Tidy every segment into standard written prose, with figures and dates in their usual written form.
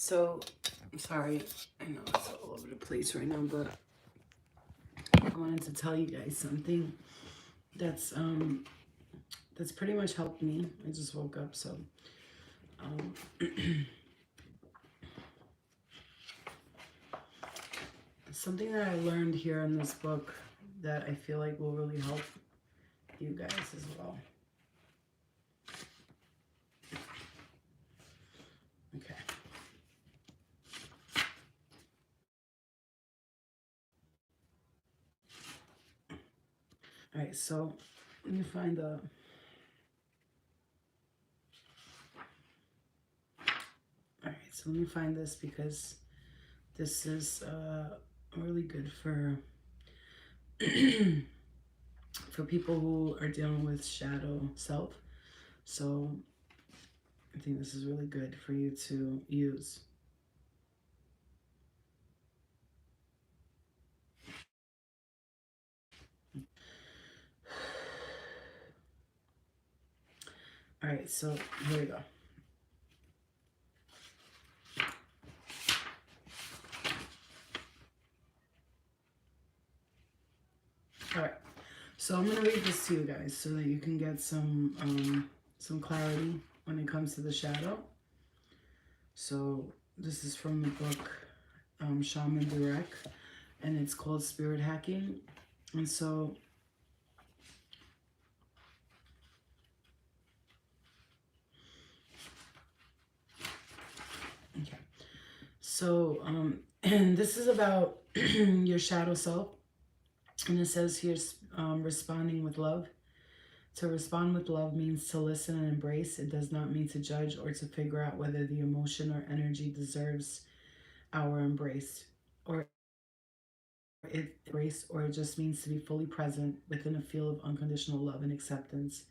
So, I'm sorry, I know it's all over the place right now, but I wanted to tell you guys something that's that's pretty much helped me. I just woke up, so um, something that I learned here in this book that I feel like will really help you guys as well. Okay. All right, so let me find the. All right, so let me find this because this is really good for for people who are dealing with shadow self. So I think this is really good for you to use. All right, so here we go. All right, so I'm gonna read this to you guys so that you can get some clarity when it comes to the shadow. So this is from the book Shaman Direct, and it's called Spirit Hacking. And so okay, so and this is about your shadow self, and it says here responding with love. To respond with love means to listen and embrace. It does not mean to judge or to figure out whether the emotion or energy deserves our embrace, or it just means to be fully present within a field of unconditional love and acceptance.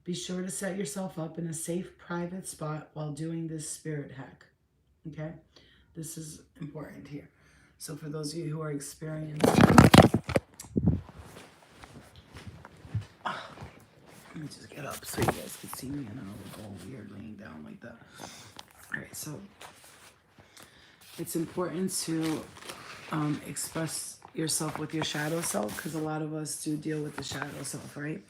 Be sure to set yourself up in a safe, private spot while doing this spirit hack. Okay? This is important here. So for those of you who are experiencing, let me just get up so you guys can see me and I don't go weird laying down like that. All right, so it's important to express yourself with your shadow self, because a lot of us do deal with the shadow self, right?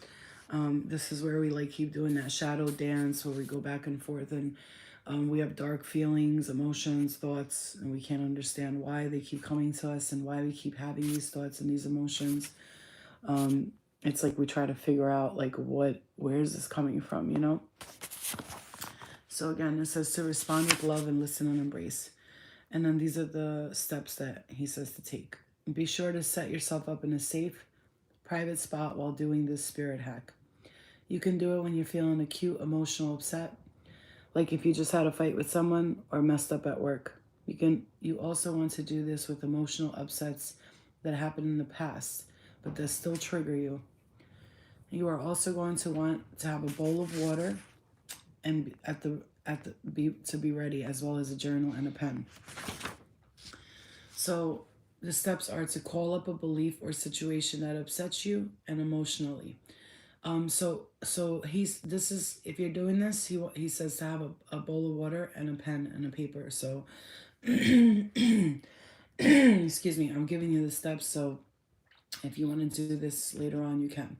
This is where we like keep doing that shadow dance where we go back and forth, and we have dark feelings, emotions, thoughts, and we can't understand why they keep coming to us and why we keep having these thoughts and these emotions. It's like we try to figure out like where is this coming from, you know? So again, it says to respond with love and listen and embrace. And then these are the steps that he says to take. Be sure to set yourself up in a safe, private spot while doing this spirit hack. You can do it when you're feeling acute emotional upset, like if you just had a fight with someone or messed up at work. You also want to do this with emotional upsets that happened in the past, but that still trigger you. You are also going to want to have a bowl of water and to be ready, as well as a journal and a pen. So the steps are to call up a belief or situation that upsets you and emotionally. So if you're doing this, he says to have a bowl of water and a pen and a paper. So excuse me, I'm giving you the steps. So if you want to do this later on, you can.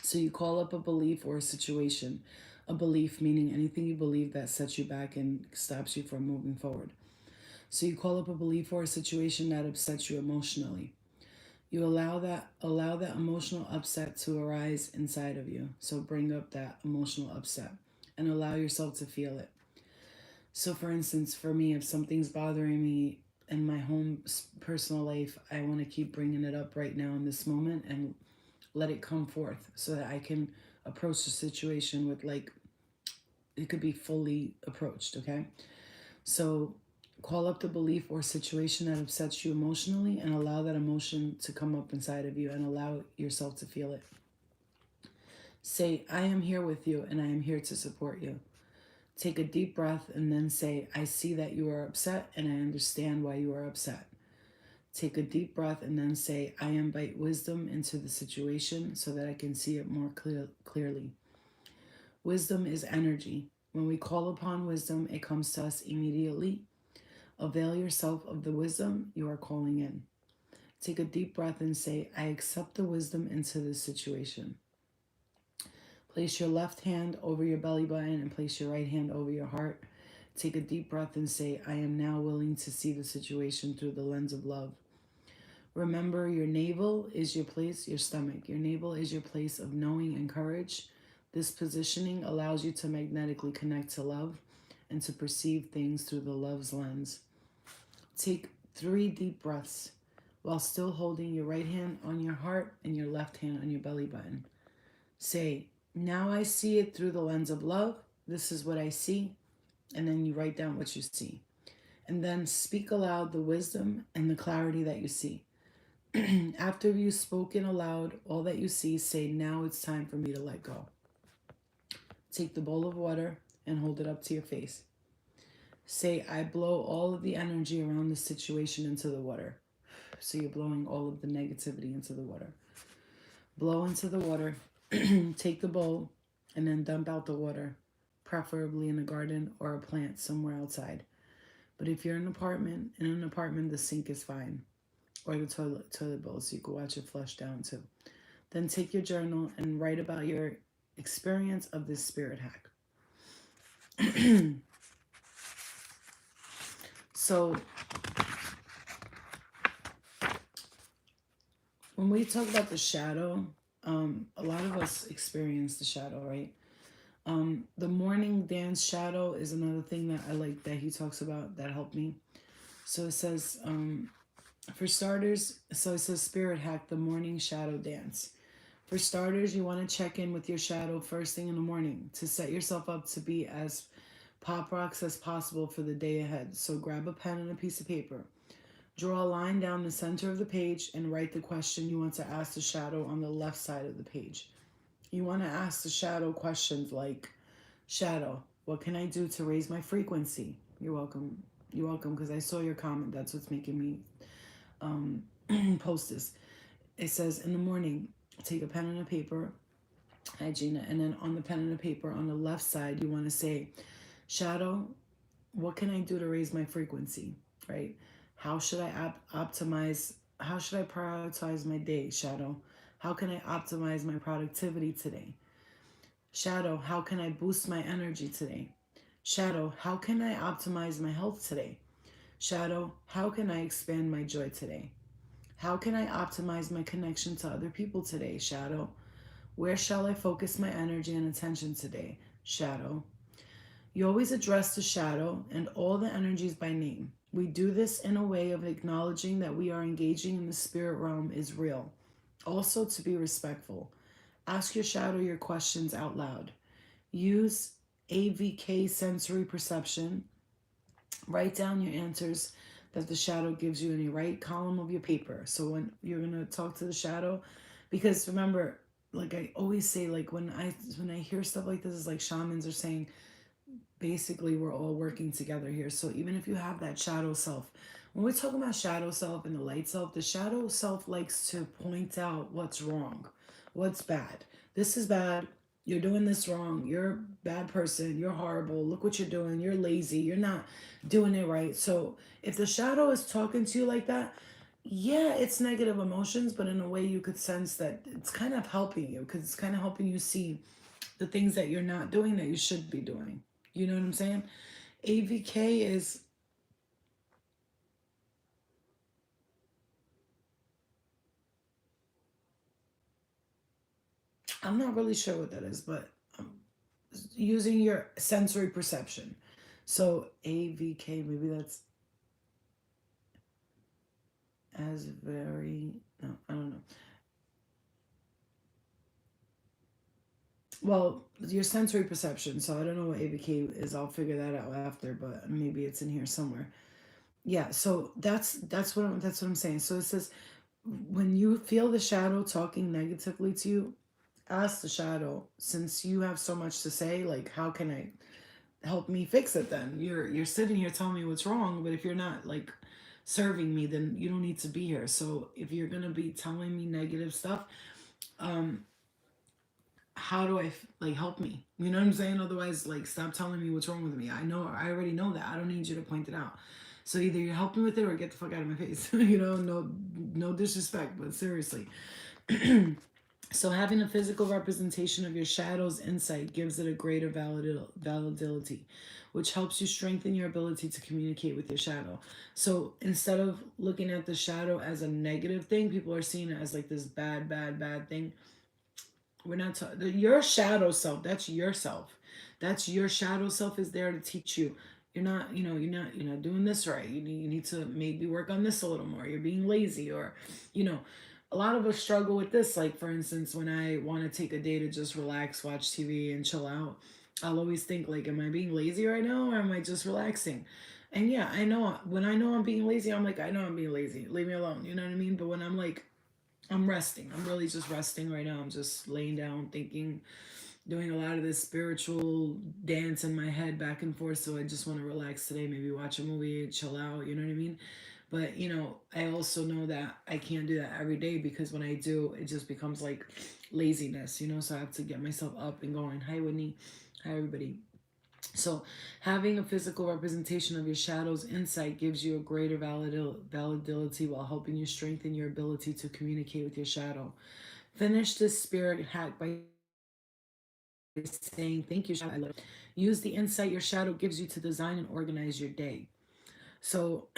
So you call up a belief or a situation. A belief meaning anything you believe that sets you back and stops you from moving forward. So you call up a belief or a situation that upsets you emotionally. You allow that emotional upset to arise inside of you. So bring up that emotional upset and allow yourself to feel it. So for instance, for me, if something's bothering me in my home personal life, I want to keep bringing it up right now in this moment and let it come forth so that I can approach the situation with like, it could be fully approached, okay? So call up the belief or situation that upsets you emotionally and allow that emotion to come up inside of you and allow yourself to feel it. Say, I am here with you and I am here to support you. Take a deep breath and then say, I see that you are upset and I understand why you are upset. Take a deep breath and then say, I invite wisdom into the situation so that I can see it more clearly. Wisdom is energy. When we call upon wisdom, it comes to us immediately. Avail yourself of the wisdom you are calling in. Take a deep breath and say, I accept the wisdom into this situation. Place your left hand over your belly button and place your right hand over your heart. Take a deep breath and say, I am now willing to see the situation through the lens of love. Remember, your navel is your place, your stomach. Your navel is your place of knowing and courage. This positioning allows you to magnetically connect to love and to perceive things through the love's lens. Take 3 deep breaths while still holding your right hand on your heart and your left hand on your belly button. Say, now I see it through the lens of love. This is what I see. And then you write down what you see. And then speak aloud the wisdom and the clarity that you see. After you've spoken aloud all that you see, say, now it's time for me to let go. Take the bowl of water and hold it up to your face. Say, I blow all of the energy around the situation into the water. So you're blowing all of the negativity into the water. Blow into the water. Take the bowl and then dump out the water, preferably in a garden or a plant somewhere outside. But if you're in an apartment, the sink is fine. Or the toilet bowl, so you can watch it flush down too. Then take your journal and write about your experience of this spirit hack. So when we talk about the shadow, a lot of us experience the shadow, right? The morning dance shadow is another thing that I like that he talks about that helped me. So it says, for starters, so it says spirit hack, the morning shadow dance. For starters, you want to check in with your shadow first thing in the morning to set yourself up to be as pop rocks as possible for the day ahead. So grab a pen and a piece of paper. Draw a line down the center of the page and write the question you want to ask the shadow on the left side of the page. You want to ask the shadow questions like, shadow, what can I do to raise my frequency? You're welcome. You're welcome, because I saw your comment. That's what's making me post this. It says, in the morning, take a pen and a paper. Hi, Gina. And then on the pen and the paper on the left side, you want to say, shadow, what can I do to raise my frequency? Right? How should I optimize? How should I prioritize my day, shadow? How can I optimize my productivity today? Shadow, how can I boost my energy today? Shadow, how can I optimize my health today? Shadow, how can I expand my joy today? How can I optimize my connection to other people today? Shadow, where shall I focus my energy and attention today? Shadow. You always address the shadow and all the energies by name. We do this in a way of acknowledging that we are engaging in the spirit realm is real. Also, to be respectful. Ask your shadow your questions out loud. Use AVK sensory perception. Write down your answers that the shadow gives you in the right column of your paper. So when you're gonna talk to the shadow, because remember, like I always say, like when I hear stuff like this, it's like shamans are saying, basically we're all working together here. So even if you have that shadow self, when we're talking about shadow self and the light self, the shadow self likes to point out what's wrong, what's bad. This is bad. You're doing this wrong. You're a bad person. You're horrible. Look what you're doing. You're lazy. You're not doing it right. So if the shadow is talking to you like that, yeah, it's negative emotions, but in a way you could sense that it's kind of helping you, because it's kind of helping you see the things that you're not doing that you should be doing. You know what I'm saying? AVK is, I'm not really sure what that is, but using your sensory perception. So AVK, maybe that's as very, no, I don't know. Well, your sensory perception. So I don't know what AVK is. I'll figure that out after, but maybe it's in here somewhere. Yeah, so that's what I'm saying. So it says, when you feel the shadow talking negatively to you, ask the shadow, since you have so much to say, like, how can I help me fix it? Then you're sitting here telling me what's wrong, but if you're not like serving me, then you don't need to be here. So if you're gonna be telling me negative stuff, um how do I like help me? You know what I'm saying? Otherwise, like, stop telling me what's wrong with me. I already know that. I don't need you to point it out. So either you help me with it or get the fuck out of my face. You know, no disrespect, but seriously. So having a physical representation of your shadow's insight gives it a greater validity, which helps you strengthen your ability to communicate with your shadow. So instead of looking at the shadow as a negative thing, people are seeing it as like this bad thing. We're not your shadow self. That's yourself. That's your shadow self is there to teach you. You're not, you're not doing this right. You need to maybe work on this a little more. You're being lazy, or, you know, a lot of us struggle with this. Like, for instance, when I want to take a day to just relax, watch TV, and chill out, I'll always think like, am I being lazy right now, or am I just relaxing? And yeah, I know when I know I'm being lazy, I'm like, I know I'm being lazy. Leave me alone. You know what I mean? But when I'm like, I'm resting. I'm really just resting right now. I'm just laying down, thinking, doing a lot of this spiritual dance in my head back and forth. So I just want to relax today, maybe watch a movie, chill out, you know what I mean? But, I also know that I can't do that every day, because when I do, it just becomes like laziness, so I have to get myself up and going. Hi, Whitney. Hi, everybody. So, having a physical representation of your shadow's insight gives you a greater validity while helping you strengthen your ability to communicate with your shadow. Finish this spirit hack by saying, "Thank you, shadow. I love it." Use the insight your shadow gives you to design and organize your day. So,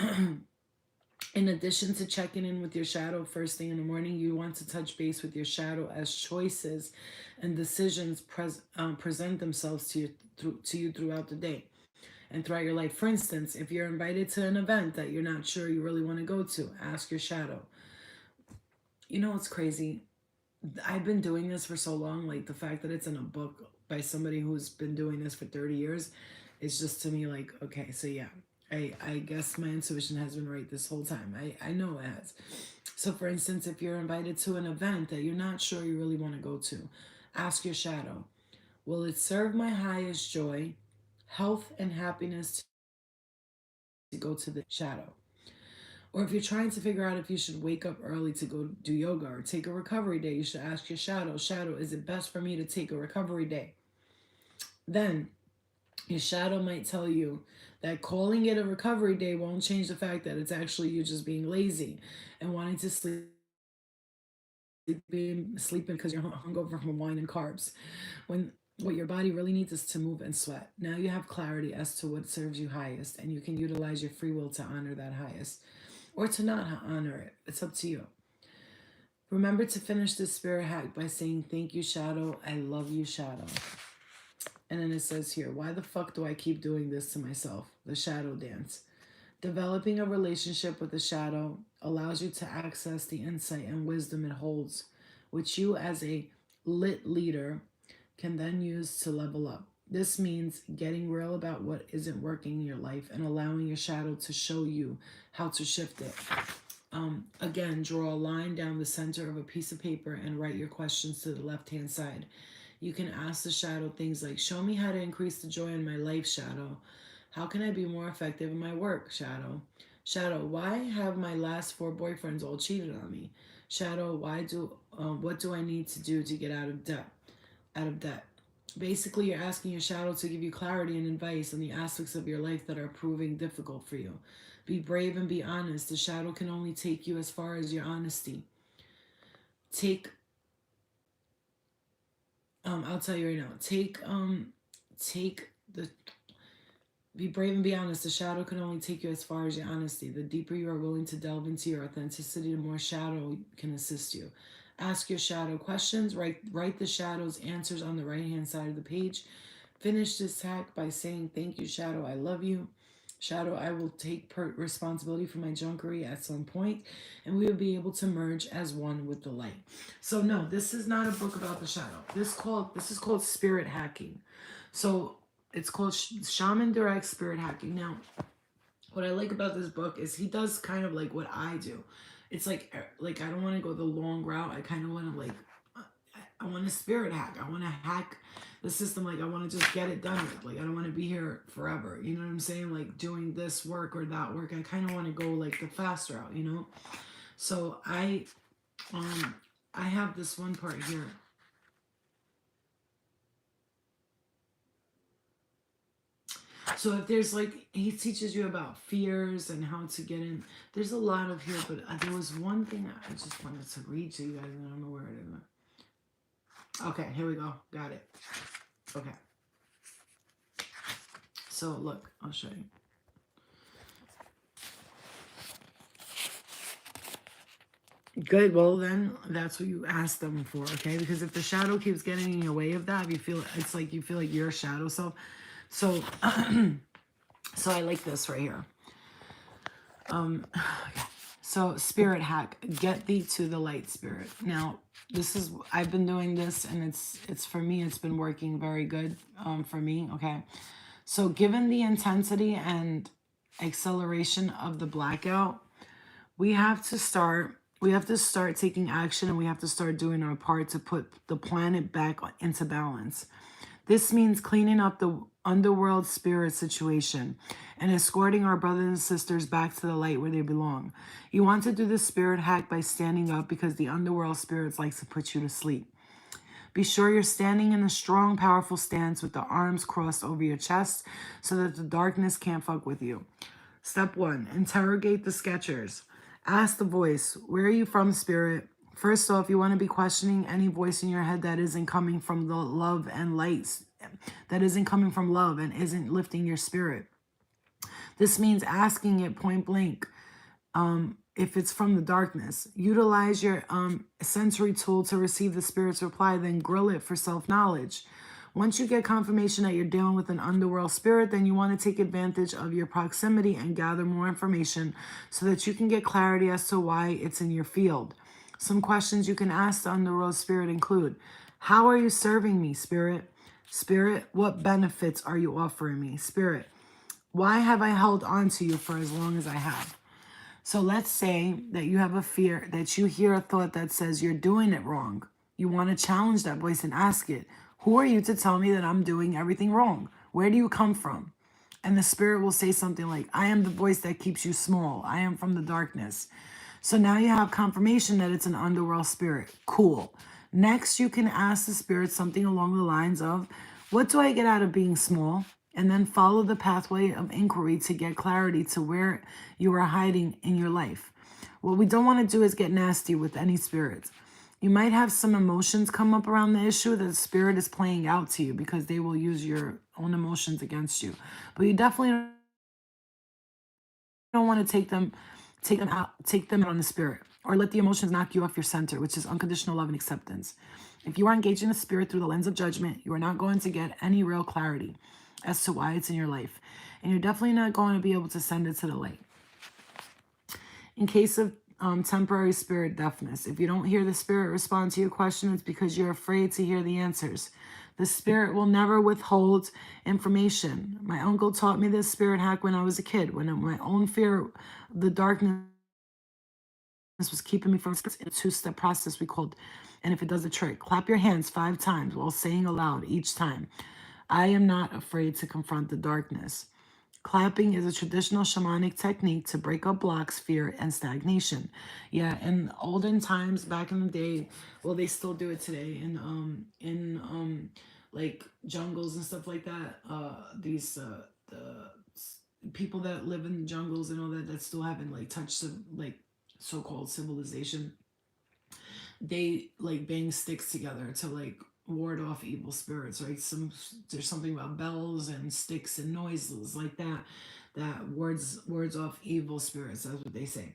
in addition to checking in with your shadow first thing in the morning, you want to touch base with your shadow as choices and decisions present themselves to you throughout the day and throughout your life. For instance, if you're invited to an event that you're not sure you really want to go to, ask your shadow. You know what's crazy? I've been doing this for so long, like the fact that it's in a book by somebody who's been doing this for 30 years, it's just to me like, okay, so yeah, I guess my intuition has been right this whole time. I know it has. So for instance, if you're invited to an event that you're not sure you really want to go to, ask your shadow, will it serve my highest joy, health, and happiness to go to the shadow? Or if you're trying to figure out if you should wake up early to go do yoga or take a recovery day, you should ask your shadow, "Shadow, is it best for me to take a recovery day?" Then your shadow might tell you that calling it a recovery day won't change the fact that it's actually you just being lazy and wanting to sleeping because you're hungover from wine and carbs. When what your body really needs is to move and sweat. Now you have clarity as to what serves you highest, and you can utilize your free will to honor that highest or to not honor it. It's up to you. Remember to finish this spirit hack by saying, "Thank you, Shadow. I love you, Shadow." And then it says here, "Why the fuck do I keep doing this to myself?" The shadow dance. Developing a relationship with the shadow allows you to access the insight and wisdom it holds, which you, as a lit leader, can then use to level up. This means getting real about what isn't working in your life and allowing your shadow to show you how to shift it. Again, draw a line down the center of a piece of paper and write your questions to the left-hand side. You can ask the shadow things like, "Show me how to increase the joy in my life, shadow. How can I be more effective in my work, shadow? Shadow, why have my last 4 boyfriends all cheated on me? Shadow, what do I need to do to get out of debt? Out of debt." Basically, you're asking your shadow to give you clarity and advice on the aspects of your life that are proving difficult for you. Be brave and be honest. The shadow can only take you as far as your honesty. Take I'll tell you right now. Take the Be brave and be honest. The shadow can only take you as far as your honesty. The deeper you are willing to delve into your authenticity, the more shadow can assist you. Ask your shadow questions. Write the shadow's answers on the right hand side of the page. Finish this hack by saying, "Thank you, shadow. I love you. Shadow, I will take responsibility for my junkery at some point, and we will be able to merge as one with the light." So no, this is not a book about the shadow. This is called spirit hacking. So it's called Shaman Direct Spirit Hacking. Now, what I like about this book is he does kind of like what I do. It's like I don't want to go the long route. I kind of want to I want to spirit hack. I want to hack the system. Like I want to just get it done with. Like I don't want to be here forever. You know what I'm saying? Like doing this work or that work. I kind of want to go like the fast route. So I have this one part here. So if there's like, he teaches you about fears and how to get in. There's a lot of here, but there was one thing I just wanted to read to you guys, and I don't know where it is. Okay, here we go. Got it. Okay. So look, I'll show you. Good. Well, then that's what you ask them for, okay? Because if the shadow keeps getting in your way of that, if you feel it's like you feel like your shadow self. So, so I like this right here. So spirit hack, get thee to the light, spirit. Now, this is I've been doing this, and it's for me. It's been working very good for me. Okay. So, given the intensity and acceleration of the blackout, we have to start taking action, and we have to start doing our part to put the planet back into balance. This means cleaning up the underworld spirit situation and escorting our brothers and sisters back to the light where they belong. You want to do this spirit hack by standing up, because the underworld spirits like to put you to sleep. Be sure you're standing in a strong, powerful stance with the arms crossed over your chest so that the darkness can't fuck with you. Step 1, interrogate the sketchers. Ask the voice, where are you from, spirit? First off, you want to be questioning any voice in your head that isn't coming from the love and lights, that isn't coming from love and isn't lifting your spirit. This means asking it point blank. If it's from the darkness, utilize your sensory tool to receive the spirit's reply, then grill it for self-knowledge. Once you get confirmation that you're dealing with an underworld spirit, then you want to take advantage of your proximity and gather more information so that you can get clarity as to why it's in your field. Some questions you can ask the underworld spirit include, how are you serving me, spirit? Spirit, what benefits are you offering me? Spirit, why have I held on to you for as long as I have? So let's say that you have a fear, that you hear a thought that says you're doing it wrong. You want to challenge that voice and ask it, who are you to tell me that I'm doing everything wrong? Where do you come from? And the spirit will say something like, I am the voice that keeps you small. I am from the darkness. So now you have confirmation that it's an underworld spirit. Cool. Next, you can ask the spirit something along the lines of, what do I get out of being small? And then follow the pathway of inquiry to get clarity to where you are hiding in your life. What we don't want to do is get nasty with any spirits. You might have some emotions come up around the issue that the spirit is playing out to you, because they will use your own emotions against you. But you definitely don't want to take them out on the spirit, or let the emotions knock you off your center, which is unconditional love and acceptance. If you are engaging the spirit through the lens of judgment, you are not going to get any real clarity as to why it's in your life. And you're definitely not going to be able to send it to the light. In case of temporary spirit deafness, if you don't hear the spirit respond to your question, it's because you're afraid to hear the answers. The spirit will never withhold information. My uncle taught me this spirit hack when I was a kid, when my own fear of the darkness was keeping me from a two-step process we called, and if it does the trick, clap your hands 5 times while saying aloud each time, I am not afraid to confront the darkness. Clapping is a traditional shamanic technique to break up blocks, fear, and stagnation. Yeah, in olden times, back in the day, well, they still do it today in like jungles and stuff like that. The people that live in jungles and all that still haven't like touched like so-called civilization, they like bang sticks together to like ward off evil spirits, right? There's something about bells and sticks and noises like that wards off evil spirits. That's what they say.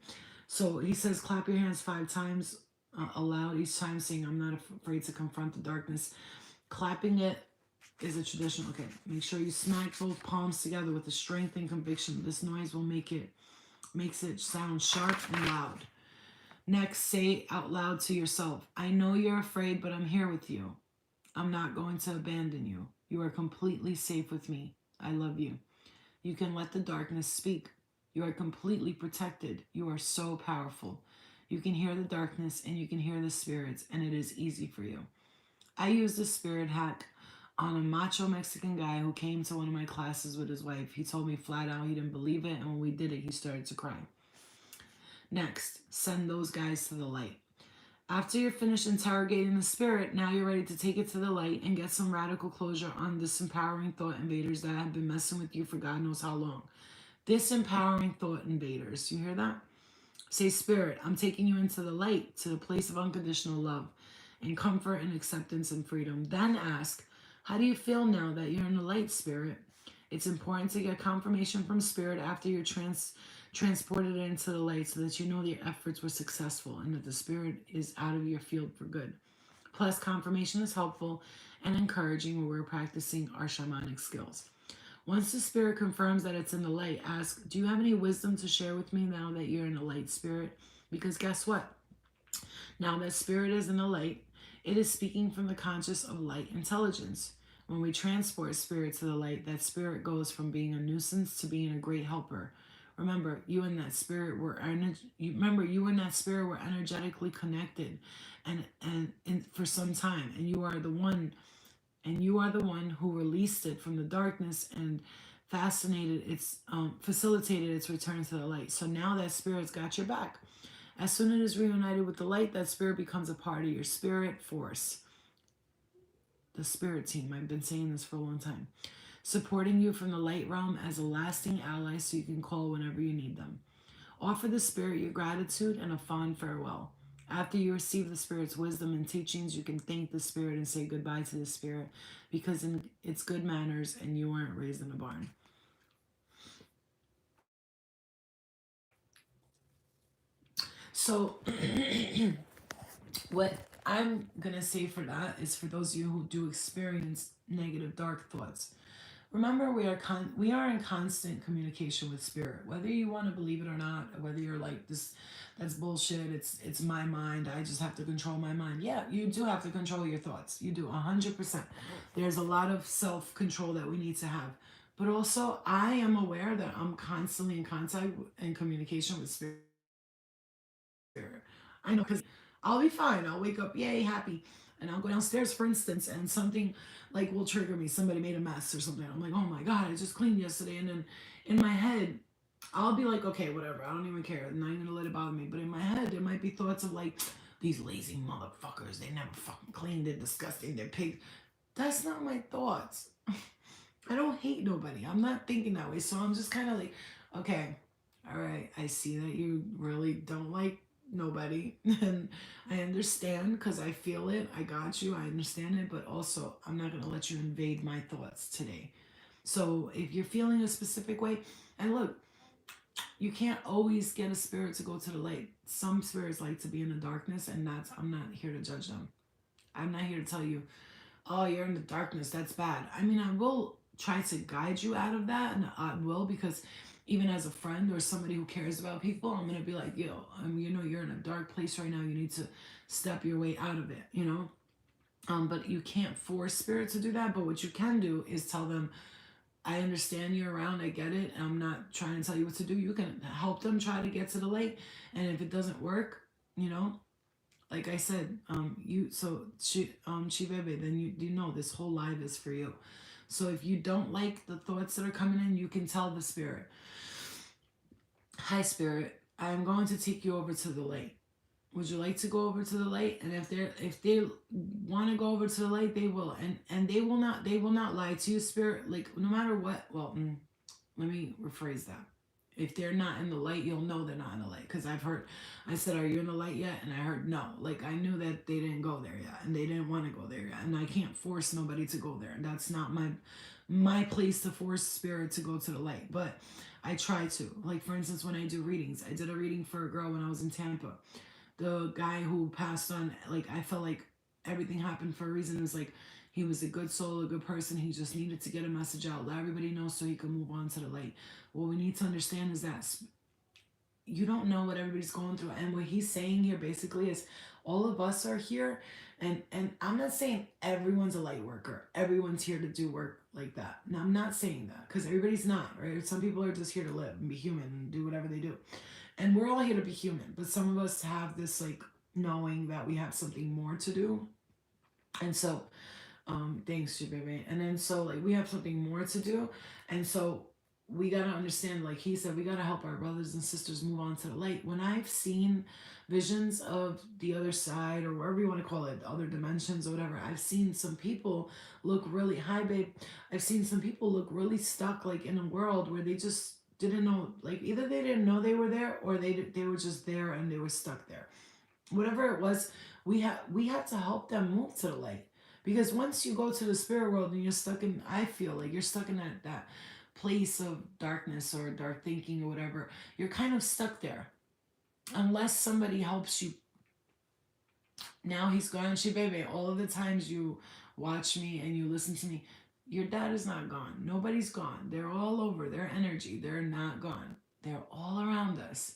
So he says, clap your hands 5 times aloud each time, saying, I'm not afraid to confront the darkness. Clapping it is a traditional. Okay, make sure you smack both palms together with the strength and conviction. This noise will makes it sound sharp and loud. Next, say out loud to yourself, I know you're afraid, but I'm here with you. I'm not going to abandon you. You are completely safe with me. I love you. You can let the darkness speak. You are completely protected. You are so powerful. You can hear the darkness and you can hear the spirits, and it is easy for you. I used this spirit hack on a macho Mexican guy who came to one of my classes with his wife. He told me flat out he didn't believe it, and when we did it, he started to cry. Next, send those guys to the light. After you're finished interrogating the spirit, now you're ready to take it to the light and get some radical closure on disempowering thought invaders that have been messing with you for God knows how long. Disempowering thought invaders. You hear that? Say, Spirit, I'm taking you into the light, to the place of unconditional love and comfort and acceptance and freedom. Then ask, how do you feel now that you're in the light, Spirit? It's important to get confirmation from Spirit after you're transported into the light so that you know your efforts were successful and that the Spirit is out of your field for good. Plus, confirmation is helpful and encouraging when we're practicing our shamanic skills. Once the spirit confirms that it's in the light, ask, do you have any wisdom to share with me now that you're in the light, spirit? Because guess what? Now that spirit is in the light, it is speaking from the conscious of light intelligence. When we transport spirit to the light, that spirit goes from being a nuisance to being a great helper. Remember, you and that spirit were energetically connected and for some time, and you are the one who released it from the darkness and facilitated its return to the light. So now that spirit's got your back. As soon as it is reunited with the light, that spirit becomes a part of your spirit force. The spirit team. I've been saying this for a long time. Supporting you from the light realm as a lasting ally so you can call whenever you need them. Offer the spirit your gratitude and a fond farewell. After you receive the spirit's wisdom and teachings, you can thank the spirit and say goodbye to the spirit because it's good manners and you weren't raised in a barn. So, what I'm gonna say for that is for those of you who do experience negative dark thoughts. Remember, we are in constant communication with spirit, whether you want to believe it or not, or whether you're like this, that's bullshit. It's my mind. I just have to control my mind. Yeah, you do have to control your thoughts. You do 100%. There's a lot of self control that we need to have, but also I am aware that I'm constantly in contact and communication with spirit. I know because I'll be fine. I'll wake up, yay, happy. And I'll go downstairs, for instance, and something like will trigger me. Somebody made a mess or something. I'm like, oh my God, I just cleaned yesterday. And then in my head, I'll be like, okay, whatever. I don't even care. I'm not even gonna let it bother me. But in my head, there might be thoughts of like, these lazy motherfuckers, they never fucking cleaned. They're disgusting. They're pigs. That's not my thoughts. I don't hate nobody. I'm not thinking that way. So I'm just kind of like, okay, all right, I see that you really don't like nobody. And I understand because I feel it. I got you. I understand it. But also, I'm not going to let you invade my thoughts today. So if you're feeling a specific way, and look, you can't always get a spirit to go to the light. Some spirits like to be in the darkness, and I'm not here to judge them. I'm not here to tell you, oh, you're in the darkness, that's bad. I mean, I will try to guide you out of that, and I will, because even as a friend or somebody who cares about people, I'm gonna be like, yo, you know, you're in a dark place right now. You need to step your way out of it, you know. But you can't force spirit to do that. But what you can do is tell them, I understand you're around. I get it. I'm not trying to tell you what to do. You can help them try to get to the light, and if it doesn't work, you know, like I said, Chibebe, then you know this whole live is for you. So if you don't like the thoughts that are coming in, you can tell the spirit, "Hi, spirit, I'm going to take you over to the light. Would you like to go over to the light?" And if they want to go over to the light, they will, and they will not lie to you, spirit. Like no matter what. Well, let me rephrase that. If they're not in the light, you'll know they're not in the light. Because I said, are you in the light yet? And I heard no. Like I knew that they didn't go there yet. And they didn't want to go there yet. And I can't force nobody to go there. And that's not my place to force spirit to go to the light. But I try to. Like for instance, when I do readings, I did a reading for a girl when I was in Tampa. The guy who passed on, like I felt like everything happened for a reason. It was like he was a good soul, a good person. He just needed to get a message out, let everybody know so he could move on to the light. What we need to understand is that you don't know what everybody's going through. And what he's saying here basically is all of us are here. And I'm not saying everyone's a light worker. Everyone's here to do work like that. Now, I'm not saying that because everybody's not, right? Some people are just here to live and be human and do whatever they do. And we're all here to be human. But some of us have this like knowing that we have something more to do. And so thanks you, baby. And then so like we have something more to do. And so we got to understand, like he said, we got to help our brothers and sisters move on to the light. When I've seen visions of the other side, or whatever you want to call it, other dimensions or whatever, I've seen some people look really, hi babe, I've seen some people look really stuck, like in a world where they just didn't know, like either they didn't know they were there, or they were just there and they were stuck there. Whatever it was, we had to help them move to the light. Because once you go to the spirit world and you're stuck in, I feel like you're stuck in that place of darkness or dark thinking or whatever, you're kind of stuck there unless somebody helps you. Now he's gone. She baby, all of the times you watch me and you listen to me, your dad is not gone. Nobody's gone. They're all over. Their energy, they're not gone. They're all around us.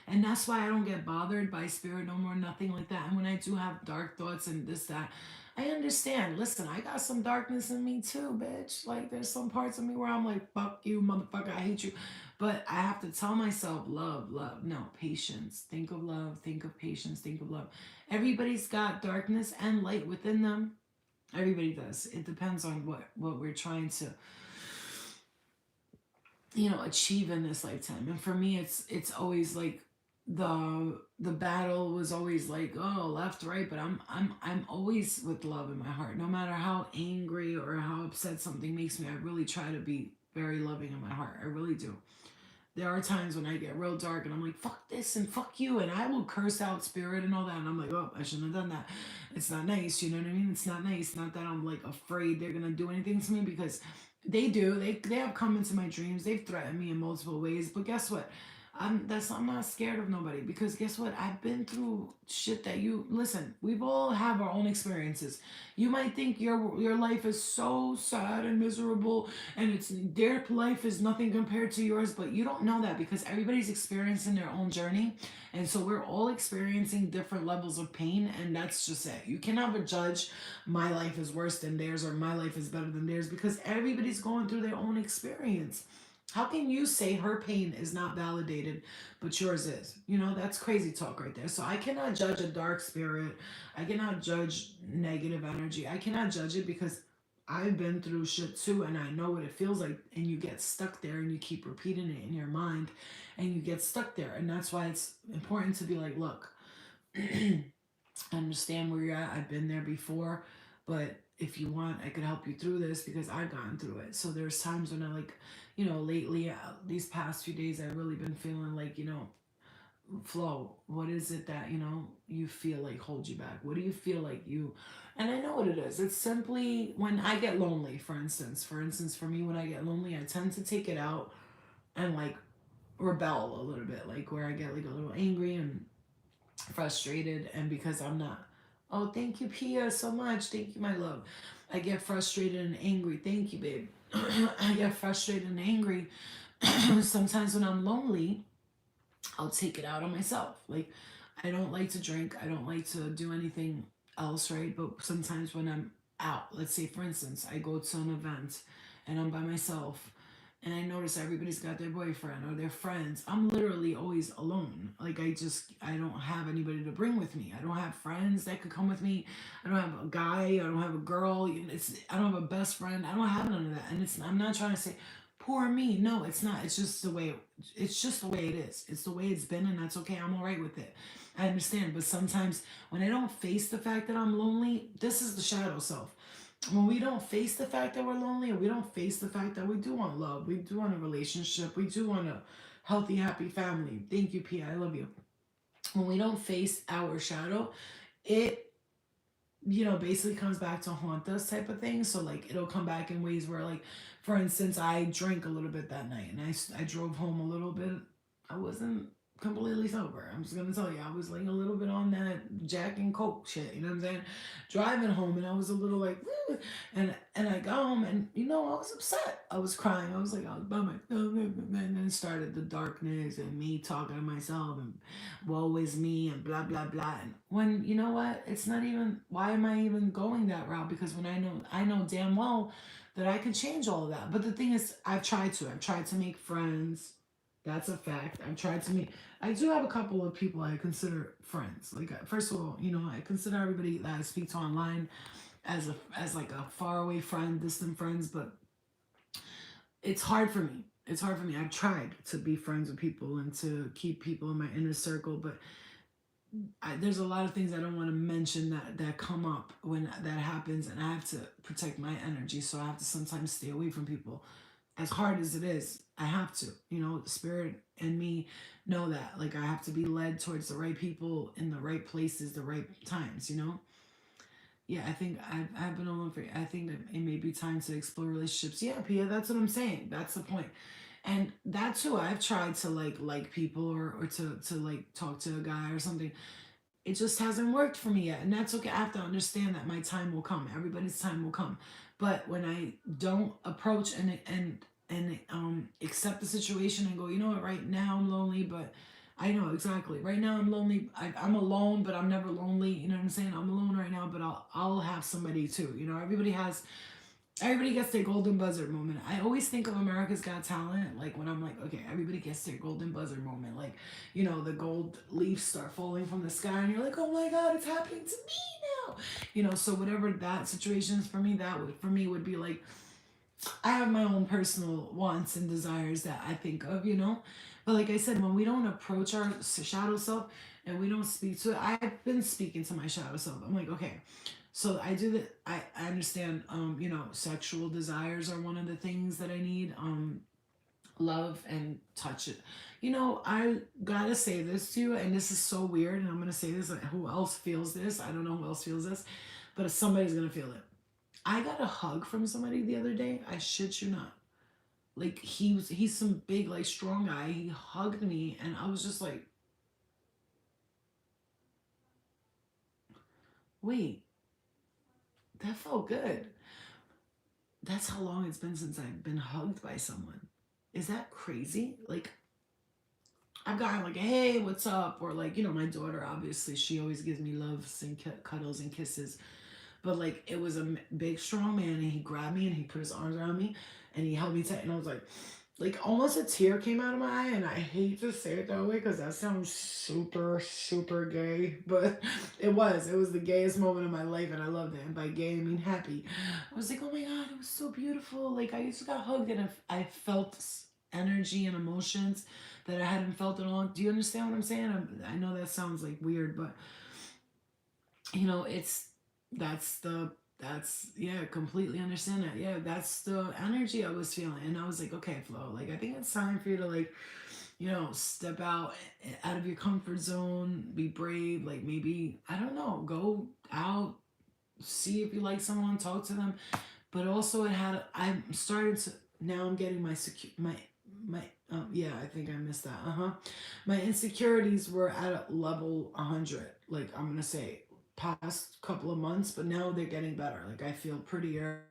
And that's why I don't get bothered by spirit no more, nothing like that. And when I do have dark thoughts and this, that, I understand. Listen, I got some darkness in me too, bitch. Like, there's some parts of me where I'm like, fuck you, motherfucker, I hate you. But I have to tell myself, love, love. No, patience. Think of love. Think of patience. Think of love. Everybody's got darkness and light within them. Everybody does. It depends on what we're trying to, achieve in this lifetime. And for me, it's always like the battle was always like, oh, left, right, but I'm always with love in my heart. No matter how angry or how upset something makes me, I really try to be very loving in my heart. I really do. There are times when I get real dark and I'm like, fuck this and fuck you, and I will curse out spirit and all that, and I'm like, oh, I shouldn't have done that. It's not nice, you know what I mean? It's not nice. Not that I'm like afraid they're gonna do anything to me, because they do. They have come into my dreams. They've threatened me in multiple ways. But guess what? I'm not scared of nobody, because guess what? I've been through shit that you listen. We've all have our own experiences. You might think your life is so sad and miserable, and it's their life is nothing compared to yours, but you don't know that, because everybody's experiencing their own journey, and so we're all experiencing different levels of pain, and that's just it. You can never judge my life is worse than theirs or my life is better than theirs, because everybody's going through their own experience. How can you say her pain is not validated, but yours is? That's crazy talk right there. So I cannot judge a dark spirit. I cannot judge negative energy. I cannot judge it, because I've been through shit too, and I know what it feels like. And you get stuck there and you keep repeating it in your mind, and you get stuck there. And that's why it's important to be like, look, I understand where you're at. I've been there before, but if you want, I could help you through this, because I've gone through it. So there's times when I like, lately, these past few days, I've really been feeling like, Flo, what is it that, you feel like holds you back? What do you feel like you, and I know what it is. It's simply when I get lonely, for instance. For instance, for me, when I get lonely, I tend to take it out and like rebel a little bit, like where I get like a little angry and frustrated, and because I'm not, oh, thank you, Pia, so much, thank you, my love, I get frustrated and angry, thank you, babe. I get frustrated and angry. Sometimes when I'm lonely, I'll take it out on myself. Like, I don't like to drink, I don't like to do anything else, right? But sometimes when I'm out, let's say for instance, I go to an event and I'm by myself, and I notice everybody's got their boyfriend or their friends. I'm literally always alone. Like, I don't have anybody to bring with me. I don't have friends that could come with me. I don't have a guy. I don't have a girl. I don't have a best friend. I don't have none of that. And I'm not trying to say, poor me. No, it's not. It's just the way. It's just the way it is. It's the way it's been, and that's okay. I'm all right with it. I understand. But sometimes when I don't face the fact that I'm lonely, this is the shadow self. When we don't face the fact that we're lonely, or we don't face the fact that we do want love, we do want a relationship, we do want a healthy, happy family. Thank you, Pia. I love you. When we don't face our shadow, it basically comes back to haunt us, type of thing. So like it'll come back in ways where, like, for instance, I drank a little bit that night, and I drove home a little bit. I wasn't completely sober. I'm just gonna tell you, I was like a little bit on that Jack and Coke shit. You know what I'm saying? Driving home, and I was a little like, "Woo," and I got home, and I was upset. I was crying. I was like, I was by myself, and then it started the darkness and me talking to myself and woe is me and blah blah blah. And when, you know what, it's not even, why am I even going that route? Because when I know damn well that I can change all of that. But the thing is, I've tried to make friends. That's a fact. I've tried to meet. I do have a couple of people I consider friends. Like, first of all, I consider everybody that I speak to online as like a faraway friend, distant friends. But it's hard for me. it's hard for me. I've tried to be friends with people and to keep people in my inner circle, but there's a lot of things I don't want to mention that come up when that happens, and I have to protect my energy, so I have to sometimes stay away from people. As hard as it is, I have to. The spirit and me know that. Like, I have to be led towards the right people in the right places, the right times. Yeah, I think I've been alone for. I think that it may be time to explore relationships. Yeah, Pia, that's what I'm saying. That's the point. And that too, I've tried to like people, or to like talk to a guy or something. It just hasn't worked for me yet, and that's okay. I have to understand that my time will come. Everybody's time will come. But when I don't approach and accept the situation and go, you know what, right now I'm lonely, but I know exactly. Right now I'm lonely. I'm alone, but I'm never lonely. You know what I'm saying? I'm alone right now, but I'll have somebody too. Everybody gets their golden buzzer moment. I always think of America's Got Talent, like when I'm like, okay, everybody gets their golden buzzer moment. Like, the gold leaves start falling from the sky, and you're like, oh my God, it's happening to me now. So whatever that situation is for me, for me would be like, I have my own personal wants and desires that I think of. But like I said, when we don't approach our shadow self and we don't speak to it, I've been speaking to my shadow self. I'm like, okay, so I do that. I understand, sexual desires are one of the things that I need. Love and touch it. I gotta say this to you, and this is so weird, and I'm gonna say this, who else feels this? I don't know who else feels this, but somebody's gonna feel it. I got a hug from somebody the other day. I shit you not. Like, he's some big, like, strong guy. He hugged me, and I was just like, wait, that felt good. That's how long it's been since I've been hugged by someone. Is that crazy? Like, I've gotten like, hey, what's up? Or like, my daughter, obviously, she always gives me loves and cuddles and kisses. But like, it was a big, strong man, and he grabbed me and he put his arms around me and he held me tight. And I was like almost a tear came out of my eye. And I hate to say it that way because that sounds super, super gay. But it was the gayest moment of my life, and I loved it. And by gay, I mean happy. I was like, oh my God, it was so beautiful. Like, I just got hugged, and I felt energy and emotions that I hadn't felt in a long. Do you understand what I'm saying? I know that sounds like weird, but it's that's the that's yeah, completely understand that. Yeah, that's the energy I was feeling, and I was like, okay, Flo, like, I think it's time for you to, like, step out of your comfort zone, be brave, like, maybe, I don't know, go out, see if you like someone, talk to them. But also, I'm starting to, now I'm getting my yeah, I think I missed that. My insecurities were at a level 100, like, I'm gonna say, past couple of months, but now they're getting better. Like, I feel prettier.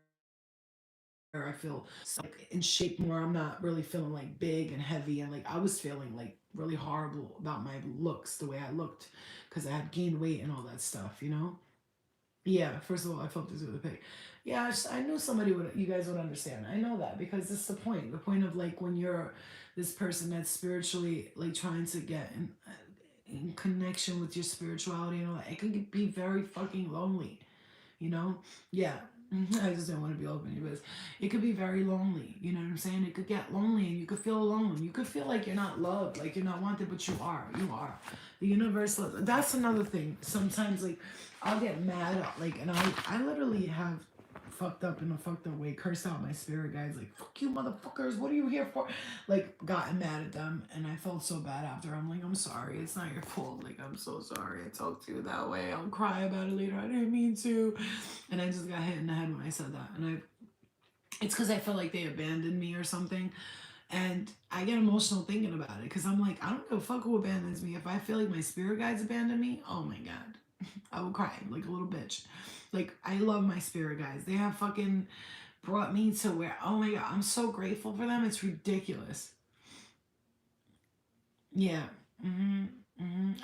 I feel like in shape more. I'm not really feeling like big and heavy, and like I was feeling like really horrible about my looks, the way I looked, because I had gained weight and all that stuff. Yeah, first of all, I felt this with a pig. Yeah, I knew somebody would, you guys would understand. I know that because this is the point. The point of, like, when you're this person that's spiritually, like, trying to get in connection with your spirituality and all that, it can be very fucking lonely, you know? Yeah. I just don't want to be open here, but it could be very lonely. You know what I'm saying? It could get lonely, and you could feel alone. You could feel like you're not loved, like you're not wanted, but you are. You are. The universe loves. That's another thing. Sometimes, like, I'll get mad, like, and I literally have fucked up in a fucked up way, cursed out my spirit guides, like, fuck you motherfuckers, what are you here for? Like, gotten mad at them, and I felt so bad after. I'm like, I'm sorry, it's not your fault, like, I'm so sorry I talked to you that way, I'll cry about it later, I didn't mean to. And I just got hit in the head when I said that, and it's because I felt like they abandoned me or something. And I get emotional thinking about it, because I'm like, I don't give a fuck who abandons me. If I feel like my spirit guides abandon me, oh my God, I will cry like a little bitch. Like, I love my spirit guides. They have fucking brought me to where, oh my God, I'm so grateful for them. It's ridiculous. Yeah.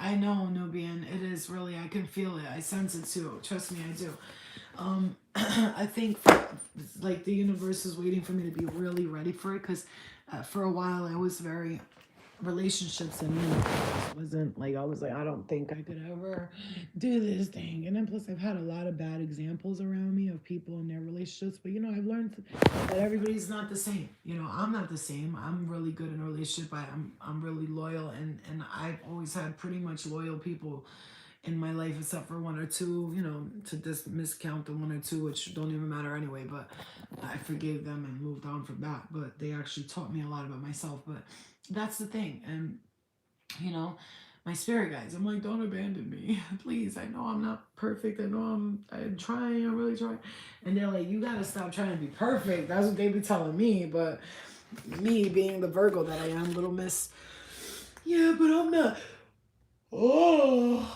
I know, Nubian. It is really, I can feel it. I sense it too. Trust me, I do. I think, like, the universe is waiting for me to be really ready for it, because for a while I was very relationships and wasn't like, I was like, I don't think I could ever do this thing. And then plus I've had a lot of bad examples around me of people in their relationships, but I've learned that everybody's not the same. I'm not the same. I'm really good in a relationship. I'm really loyal, and I've always had pretty much loyal people in my life, except for one or two, to miscount the one or two, which don't even matter anyway, but I forgave them and moved on from that. But they actually taught me a lot about myself. But that's the thing. And, my spirit guides, I'm like, don't abandon me. Please. I know I'm not perfect. I know I'm trying. I'm really trying. And they're like, you got to stop trying to be perfect. That's what they be telling me. But me being the Virgo that I am, little miss, yeah, but I'm not. Oh,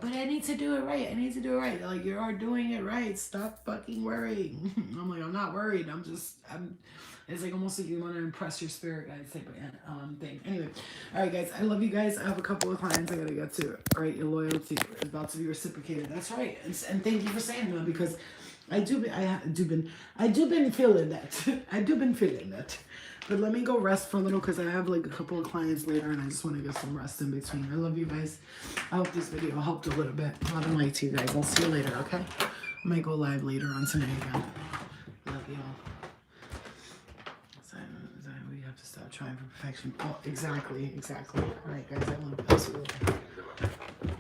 but I need to do it right. I need to do it right. They're like, you are doing it right. Stop fucking worrying. I'm like, I'm not worried. It's like almost like you want to impress your spirit guides type of thing. Anyway, all right, guys. I love you guys. I have a couple of clients I gotta get to. All right, your loyalty is about to be reciprocated. That's right. And thank you for saying that, because I do been feeling that. I do been feeling that. But let me go rest for a little, because I have like a couple of clients later and I just want to get some rest in between. I love you guys. I hope this video helped a little bit. Love and light to you guys. I'll see you later, okay? I might go live later on tonight again. Love y'all. We have to stop trying for perfection. Oh, exactly. All right, guys. I love you. I'll see you later.